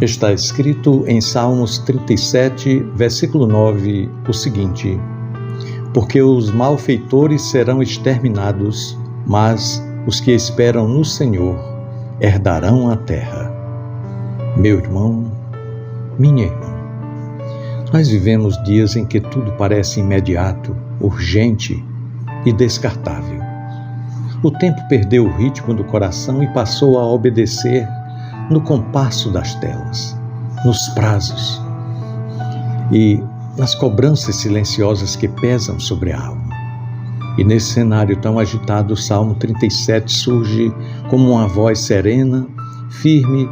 Está escrito em Salmos 37, versículo 9, o seguinte: porque os malfeitores serão exterminados, mas os que esperam no Senhor herdarão a terra. Meu irmão, minha irmã, nós vivemos dias em que tudo parece imediato, urgente e descartável. O tempo perdeu o ritmo do coração e passou a obedecer no compasso das telas, nos prazos e nas cobranças silenciosas que pesam sobre a alma. E nesse cenário tão agitado, o Salmo 37 surge como uma voz serena, firme,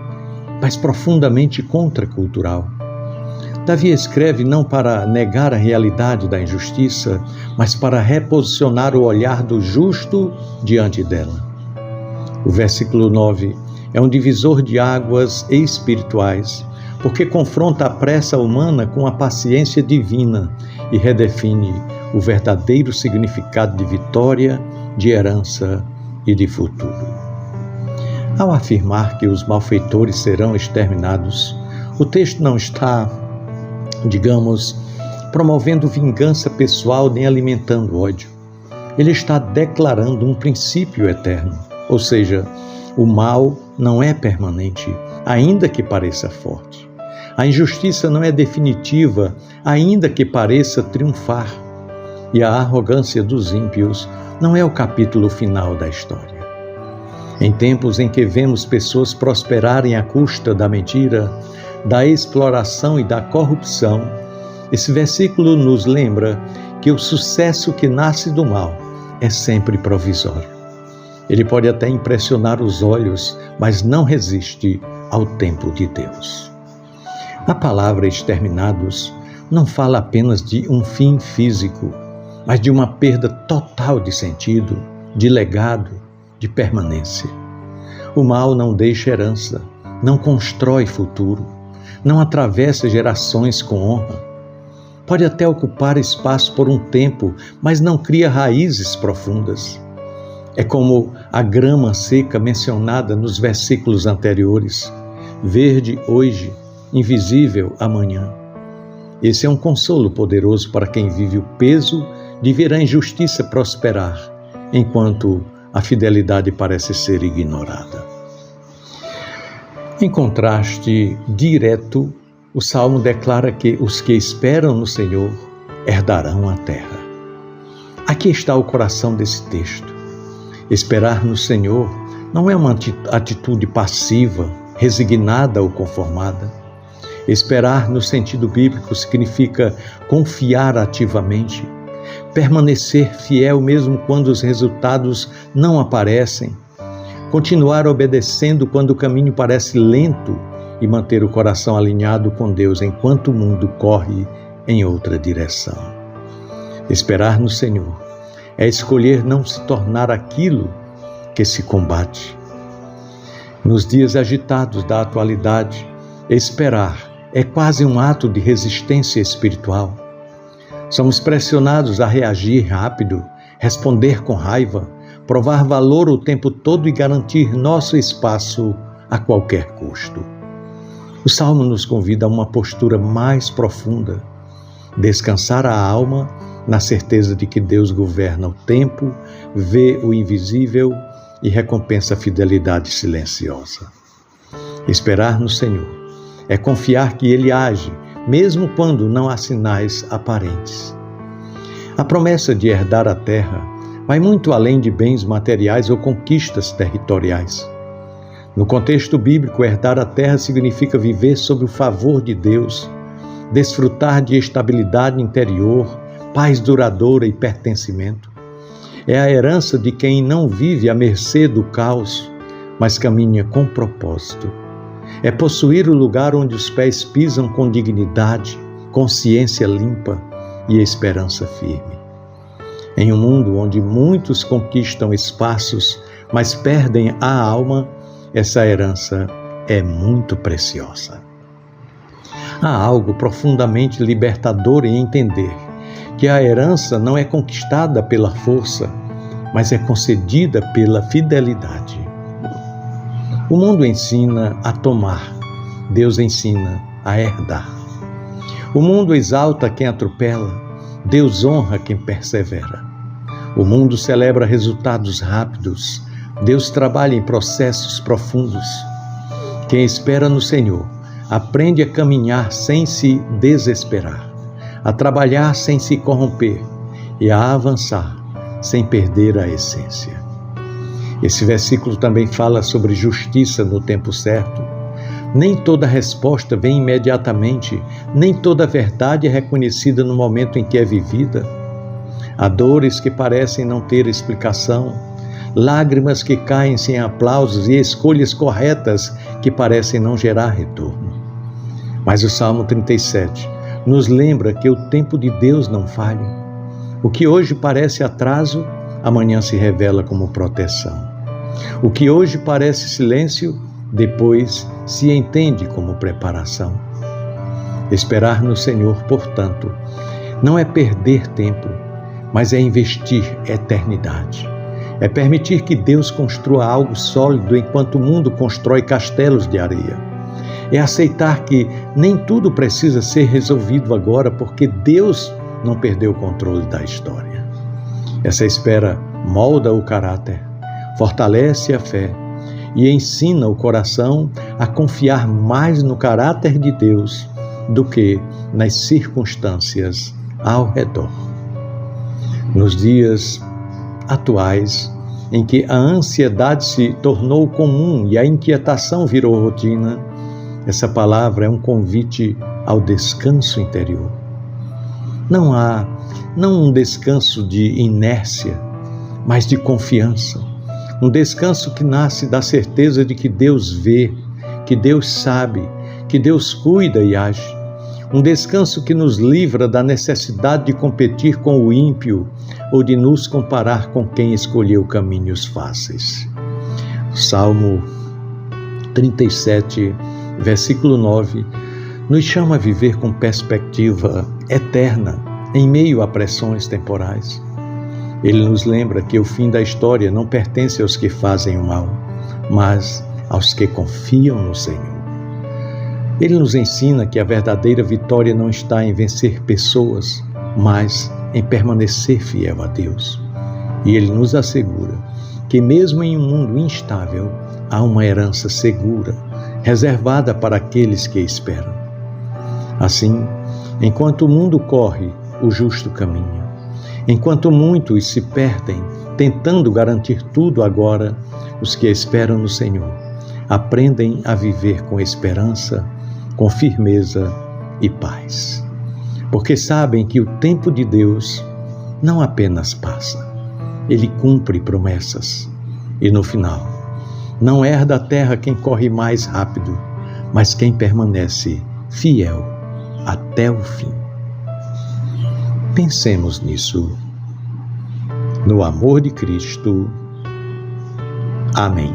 mas profundamente contracultural. Davi escreve não para negar a realidade da injustiça, mas para reposicionar o olhar do justo diante dela. O versículo 9 é um divisor de águas espirituais, porque confronta a pressa humana com a paciência divina e redefine o verdadeiro significado de vitória, de herança e de futuro. Ao afirmar que os malfeitores serão exterminados, o texto não está, promovendo vingança pessoal nem alimentando ódio. Ele está declarando um princípio eterno, ou seja, o mal não é permanente, ainda que pareça forte. A injustiça não é definitiva, ainda que pareça triunfar. E a arrogância dos ímpios não é o capítulo final da história. Em tempos em que vemos pessoas prosperarem à custa da mentira, da exploração e da corrupção, esse versículo nos lembra que o sucesso que nasce do mal é sempre provisório. Ele pode até impressionar os olhos, mas não resiste ao tempo de Deus. A palavra exterminados não fala apenas de um fim físico, mas de uma perda total de sentido, de legado, de permanência. O mal não deixa herança, não constrói futuro, não atravessa gerações com honra. Pode até ocupar espaço por um tempo, mas não cria raízes profundas. É como a grama seca mencionada nos versículos anteriores, verde hoje, invisível amanhã. Esse é um consolo poderoso para quem vive o peso de ver a injustiça prosperar, enquanto a fidelidade parece ser ignorada. Em contraste direto, o Salmo declara que os que esperam no Senhor herdarão a terra. Aqui está o coração desse texto. Esperar no Senhor não é uma atitude passiva, resignada ou conformada. Esperar no sentido bíblico significa confiar ativamente, permanecer fiel mesmo quando os resultados não aparecem, continuar obedecendo quando o caminho parece lento e manter o coração alinhado com Deus enquanto o mundo corre em outra direção. Esperar no Senhor é escolher não se tornar aquilo que se combate. Nos dias agitados da atualidade, esperar é quase um ato de resistência espiritual. Somos pressionados a reagir rápido, responder com raiva, provar valor o tempo todo e garantir nosso espaço a qualquer custo. O Salmo nos convida a uma postura mais profunda, descansar a alma na certeza de que Deus governa o tempo, vê o invisível e recompensa a fidelidade silenciosa. Esperar no Senhor é confiar que Ele age, mesmo quando não há sinais aparentes. A promessa de herdar a terra vai muito além de bens materiais ou conquistas territoriais. No contexto bíblico, herdar a terra significa viver sob o favor de Deus, desfrutar de estabilidade interior, paz duradoura e pertencimento. É a herança de quem não vive à mercê do caos, mas caminha com propósito. É possuir o lugar onde os pés pisam com dignidade, consciência limpa e esperança firme. Em um mundo onde muitos conquistam espaços, mas perdem a alma, essa herança é muito preciosa. Há algo profundamente libertador em entender que a herança não é conquistada pela força, mas é concedida pela fidelidade. O mundo ensina a tomar, Deus ensina a herdar. O mundo exalta quem atropela, Deus honra quem persevera. O mundo celebra resultados rápidos, Deus trabalha em processos profundos. Quem espera no Senhor aprende a caminhar sem se desesperar, a trabalhar sem se corromper e a avançar sem perder a essência. Esse versículo também fala sobre justiça no tempo certo. Nem toda resposta vem imediatamente, nem toda verdade é reconhecida no momento em que é vivida. Há dores que parecem não ter explicação, lágrimas que caem sem aplausos e escolhas corretas que parecem não gerar retorno. Mas o Salmo 37 nos lembra que o tempo de Deus não falha. O que hoje parece atraso, amanhã se revela como proteção. O que hoje parece silêncio, depois se entende como preparação. Esperar no Senhor, portanto, não é perder tempo, mas é investir eternidade. É permitir que Deus construa algo sólido enquanto o mundo constrói castelos de areia. É aceitar que nem tudo precisa ser resolvido agora, porque Deus não perdeu o controle da história. Essa espera molda o caráter, fortalece a fé e ensina o coração a confiar mais no caráter de Deus do que nas circunstâncias ao redor. Nos dias atuais, em que a ansiedade se tornou comum e a inquietação virou rotina, essa palavra é um convite ao descanso interior. Não um descanso de inércia, mas de confiança. Um descanso que nasce da certeza de que Deus vê, que Deus sabe, que Deus cuida e age. Um descanso que nos livra da necessidade de competir com o ímpio ou de nos comparar com quem escolheu caminhos fáceis. Salmo 37, versículo 9, nos chama a viver com perspectiva eterna em meio a pressões temporais. Ele nos lembra que o fim da história não pertence aos que fazem o mal, mas aos que confiam no Senhor. Ele nos ensina que a verdadeira vitória não está em vencer pessoas, mas em permanecer fiel a Deus. E ele nos assegura que mesmo em um mundo instável, há uma herança segura, reservada para aqueles que esperam. Assim, enquanto o mundo corre, o justo caminha. Enquanto muitos se perdem, tentando garantir tudo agora, os que esperam no Senhor aprendem a viver com esperança, com firmeza e paz. Porque sabem que o tempo de Deus não apenas passa, Ele cumpre promessas. E no final, não herda a terra quem corre mais rápido, mas quem permanece fiel até o fim. Pensemos nisso. No amor de Cristo. Amém.